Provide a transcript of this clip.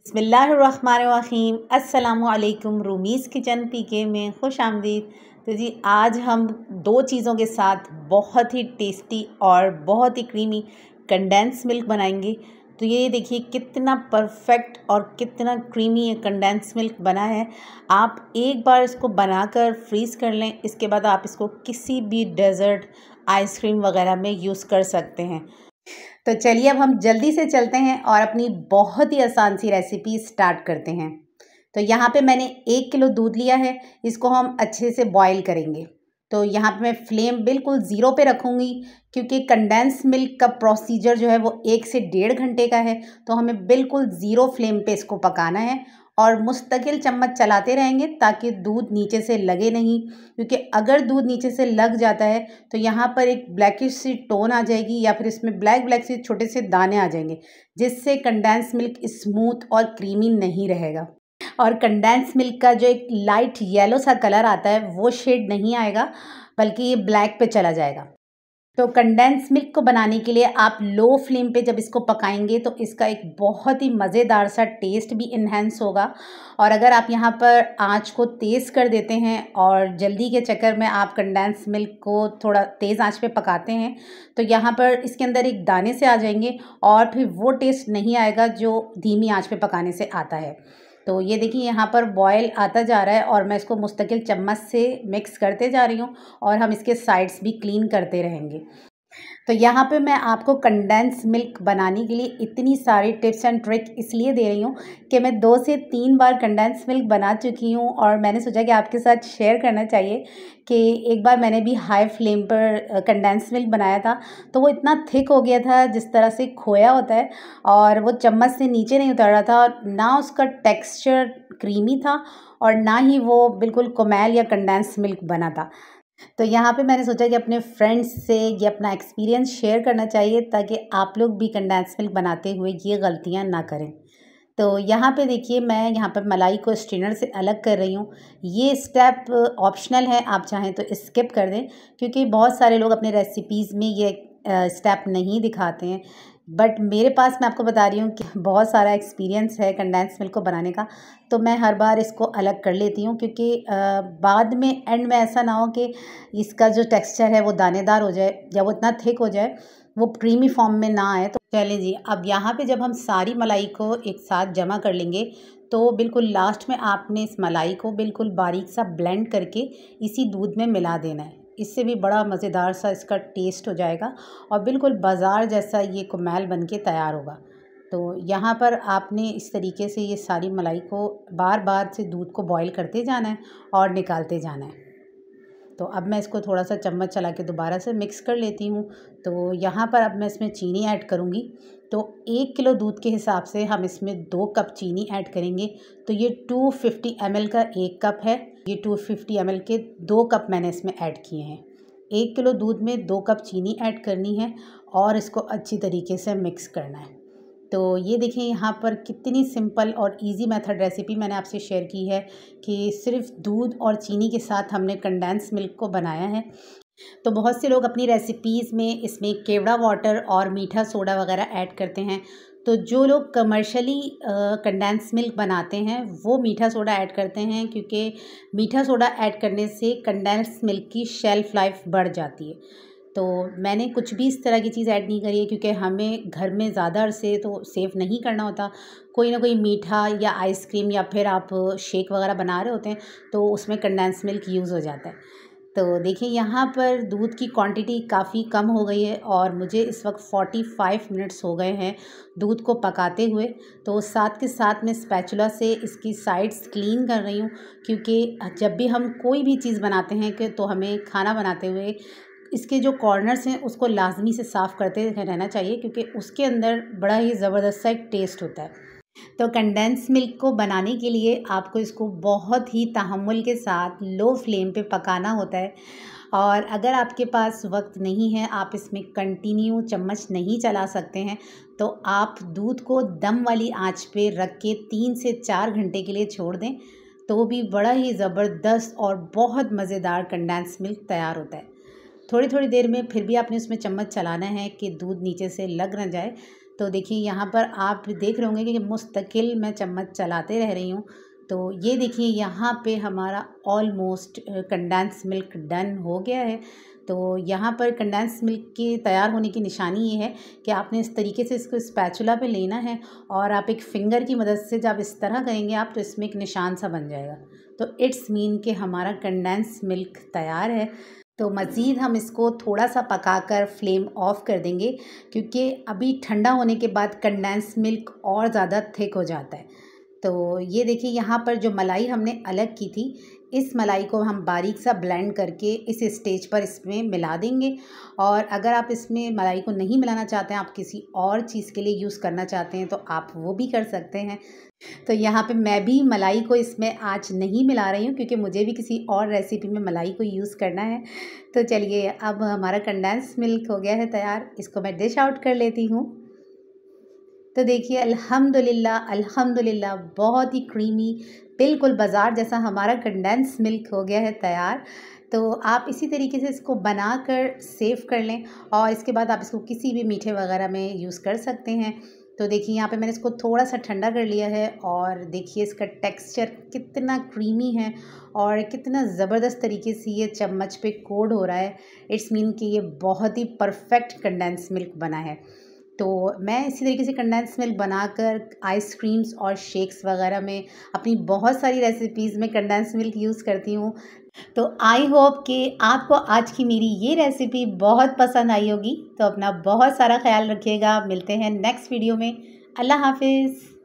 बिस्मिल्लाहिर्रहमानिर्रहीम। अस्सलामुअलैकुम। रूमीज़ किचन पीके में खुश आमदीद। तो जी आज हम दो चीज़ों के साथ बहुत ही टेस्टी और बहुत ही क्रीमी कंडेंस मिल्क बनाएंगे। तो ये देखिए कितना परफेक्ट और कितना क्रीमी ये कंडेंस मिल्क बना है। आप एक बार इसको बनाकर फ्रीज़ कर लें, इसके बाद आप इसको किसी भी डेज़र्ट आइसक्रीम वगैरह में यूज़ कर सकते हैं। तो चलिए अब हम जल्दी से चलते हैं और अपनी बहुत ही आसान सी रेसिपी स्टार्ट करते हैं। तो यहाँ पे मैंने 1 किलो दूध लिया है, इसको हम अच्छे से बॉईल करेंगे। तो यहाँ पे मैं फ्लेम बिल्कुल ज़ीरो पे रखूँगी क्योंकि कंडेंस मिल्क का प्रोसीजर जो है वो 1 से 1.5 घंटे का है। तो हमें बिल्कुल ज़ीरो फ्लेम पे इसको पकाना है और मुस्तकिल चम्मच चलाते रहेंगे ताकि दूध नीचे से लगे नहीं, क्योंकि अगर दूध नीचे से लग जाता है तो यहाँ पर एक ब्लैकिश सी टोन आ जाएगी या फिर इसमें ब्लैक ब्लैक से छोटे से दाने आ जाएंगे, जिससे कंडेंस मिल्क स्मूथ और क्रीमी नहीं रहेगा। और कंडेंस मिल्क का जो एक लाइट येलो सा कलर आता है वो शेड नहीं आएगा, बल्कि ये ब्लैक पे चला जाएगा। तो कंडेंस मिल्क को बनाने के लिए आप लो फ्लेम पे जब इसको पकाएंगे तो इसका एक बहुत ही मज़ेदार सा टेस्ट भी इन्हेंस होगा। और अगर आप यहाँ पर आंच को तेज़ कर देते हैं और जल्दी के चक्कर में आप कंडेंस मिल्क को थोड़ा तेज़ आंच पे पकाते हैं तो यहाँ पर इसके अंदर एक दाने से आ जाएंगे और फिर वो टेस्ट नहीं आएगा जो धीमी आंच पे पकाने से आता है। तो ये देखिए यहाँ पर बॉयल आता जा रहा है और मैं इसको मुस्तकिल चम्मच से मिक्स करते जा रही हूँ और हम इसके साइड्स भी क्लीन करते रहेंगे। तो यहाँ पे मैं आपको कंडेंस मिल्क बनाने के लिए इतनी सारी टिप्स एंड ट्रिक इसलिए दे रही हूँ कि मैं 2 से 3 बार कंडेंस मिल्क बना चुकी हूँ और मैंने सोचा कि आपके साथ शेयर करना चाहिए कि एक बार मैंने भी हाई फ्लेम पर कंडेंस मिल्क बनाया था तो वो इतना थिक हो गया था जिस तरह से खोया होता है, और वो चम्मच से नीचे नहीं उतर रहा था और ना उसका टेक्स्चर क्रीमी था और ना ही वो बिल्कुल कोमल या कंडेंस मिल्क बना था। तो यहाँ पे मैंने सोचा कि अपने फ्रेंड्स से ये अपना एक्सपीरियंस शेयर करना चाहिए ताकि आप लोग भी कंडेंस मिल्क बनाते हुए ये गलतियाँ ना करें। तो यहाँ पे देखिए मैं यहाँ पर मलाई को स्ट्रेनर से अलग कर रही हूँ। ये स्टेप ऑप्शनल है, आप चाहें तो स्किप कर दें क्योंकि बहुत सारे लोग अपने रेसिपीज़ में ये स्टेप नहीं दिखाते हैं। बट मेरे पास, मैं आपको बता रही हूँ कि बहुत सारा एक्सपीरियंस है कंडेंस मिल्क को बनाने का, तो मैं हर बार इसको अलग कर लेती हूँ क्योंकि बाद में एंड में ऐसा ना हो कि इसका जो टेक्सचर है वो दानेदार हो जाए या वो इतना थिक हो जाए, वो क्रीमी फॉर्म में ना आए। तो चलें जी, अब यहाँ पे जब हम सारी मलाई को एक साथ जमा कर लेंगे तो बिल्कुल लास्ट में आपने इस मलाई को बिल्कुल बारीक सा ब्लेंड करके इसी दूध में मिला देना है। इससे भी बड़ा मज़ेदार सा इसका टेस्ट हो जाएगा और बिल्कुल बाज़ार जैसा ये कुमैल बन के तैयार होगा। तो यहाँ पर आपने इस तरीके से ये सारी मलाई को बार बार से दूध को बॉईल करते जाना है और निकालते जाना है। तो अब मैं इसको थोड़ा सा चम्मच चला के दोबारा से मिक्स कर लेती हूँ। तो यहाँ पर अब मैं इसमें चीनी ऐड करूँगी। तो 1 किलो दूध के हिसाब से हम इसमें 2 कप चीनी ऐड करेंगे। तो ये 250 ml का 1 कप है, ये 250 ml के 2 कप मैंने इसमें ऐड किए हैं। 1 किलो दूध में 2 कप चीनी ऐड करनी है और इसको अच्छी तरीके से मिक्स करना है। तो ये देखिए यहाँ पर कितनी सिंपल और इजी मेथड रेसिपी मैंने आपसे शेयर की है कि सिर्फ दूध और चीनी के साथ हमने कंडेंस मिल्क को बनाया है। तो बहुत से लोग अपनी रेसिपीज़ में इसमें केवड़ा वाटर और मीठा सोडा वगैरह ऐड करते हैं। तो जो लोग कमर्शियली कंडेंस मिल्क बनाते हैं वो मीठा सोडा ऐड करते हैं क्योंकि मीठा सोडा ऐड करने से कंडेंस मिल्क की शेल्फ़ लाइफ बढ़ जाती है। तो मैंने कुछ भी इस तरह की चीज़ ऐड नहीं करी है क्योंकि हमें घर में ज़्यादा अरसे तो सेव नहीं करना होता। कोई ना कोई मीठा या आइसक्रीम या फिर आप शेक वगैरह बना रहे होते हैं तो उसमें कंडेंस मिल्क यूज़ हो जाता है। तो देखिए यहाँ पर दूध की क्वांटिटी काफ़ी कम हो गई है और मुझे इस वक्त 45 मिनट्स हो गए हैं दूध को पकाते हुए। तो साथ के साथ मैं स्पैचुला से इसकी साइड्स क्लीन कर रही हूँ क्योंकि जब भी हम कोई भी चीज़ बनाते हैं कि तो हमें खाना बनाते हुए इसके जो कॉर्नर्स हैं उसको लाजमी से साफ़ करते रहना चाहिए क्योंकि उसके अंदर बड़ा ही ज़बरदस्त सा एक टेस्ट होता है। तो कंडेंस मिल्क को बनाने के लिए आपको इसको बहुत ही तहम्मुल के साथ लो फ्लेम पे पकाना होता है। और अगर आपके पास वक्त नहीं है, आप इसमें कंटिन्यू चम्मच नहीं चला सकते हैं, तो आप दूध को दम वाली आंच पे रख के 3 से 4 घंटे के लिए छोड़ दें, तो भी बड़ा ही ज़बरदस्त और बहुत मज़ेदार कंडेंस मिल्क तैयार होता है। थोड़ी थोड़ी देर में फिर भी आपने उसमें चम्मच चलाना है कि दूध नीचे से लग ना जाए। तो देखिए यहाँ पर आप देख रहे होंगे कि मुस्तकिल मैं चम्मच चलाते रह रही हूँ। तो ये देखिए यहाँ पे हमारा ऑलमोस्ट कंडेंस मिल्क डन हो गया है। तो यहाँ पर कंडेंस मिल्क के तैयार होने की निशानी ये है कि आपने इस तरीके से इसको स्पैचुला पे लेना है और आप एक फ़िंगर की मदद से जब इस तरह करेंगे आप, तो इसमें एक निशान सा बन जाएगा। तो इट्स मीन कि हमारा कंडेंस मिल्क तैयार है। तो मज़ीद हम इसको थोड़ा सा पकाकर फ्लेम ऑफ कर देंगे, क्योंकि अभी ठंडा होने के बाद कंडेंस मिल्क और ज़्यादा थिक हो जाता है। तो ये देखिए यहाँ पर जो मलाई हमने अलग की थी, इस मलाई को हम बारीक सा ब्लेंड करके इस स्टेज पर इसमें मिला देंगे। और अगर आप इसमें मलाई को नहीं मिलाना चाहते हैं, आप किसी और चीज़ के लिए यूज़ करना चाहते हैं, तो आप वो भी कर सकते हैं। तो यहाँ पे मैं भी मलाई को इसमें आज नहीं मिला रही हूँ, क्योंकि मुझे भी किसी और रेसिपी में मलाई को यूज़ करना है। तो चलिए, अब हमारा कंडेंस मिल्क हो गया है तैयार, इसको मैं डिश आउट कर लेती हूँ। तो देखिए अल्हम्दुलिल्लाह अल्हम्दुलिल्लाह बहुत ही क्रीमी, बिल्कुल बाज़ार जैसा हमारा कंडेंस मिल्क हो गया है तैयार। तो आप इसी तरीके से इसको बनाकर सेव कर लें और इसके बाद आप इसको किसी भी मीठे वगैरह में यूज़ कर सकते हैं। तो देखिए यहाँ पे मैंने इसको थोड़ा सा ठंडा कर लिया है और देखिए इसका टेक्सचर कितना क्रीमी है और कितना ज़बरदस्त तरीके से ये चम्मच पे कोट हो रहा है। इट्स मीन कि ये बहुत ही परफेक्ट कंडेंस मिल्क बना है। तो मैं इसी तरीके से कंडेंस मिल्क बनाकर आइसक्रीम्स और शेक्स वगैरह में, अपनी बहुत सारी रेसिपीज़ में कंडेंस मिल्क यूज़ करती हूँ। तो आई होप कि आपको आज की मेरी ये रेसिपी बहुत पसंद आई होगी। तो अपना बहुत सारा ख्याल रखिएगा। मिलते हैं नेक्स्ट वीडियो में। अल्लाह हाफिज़।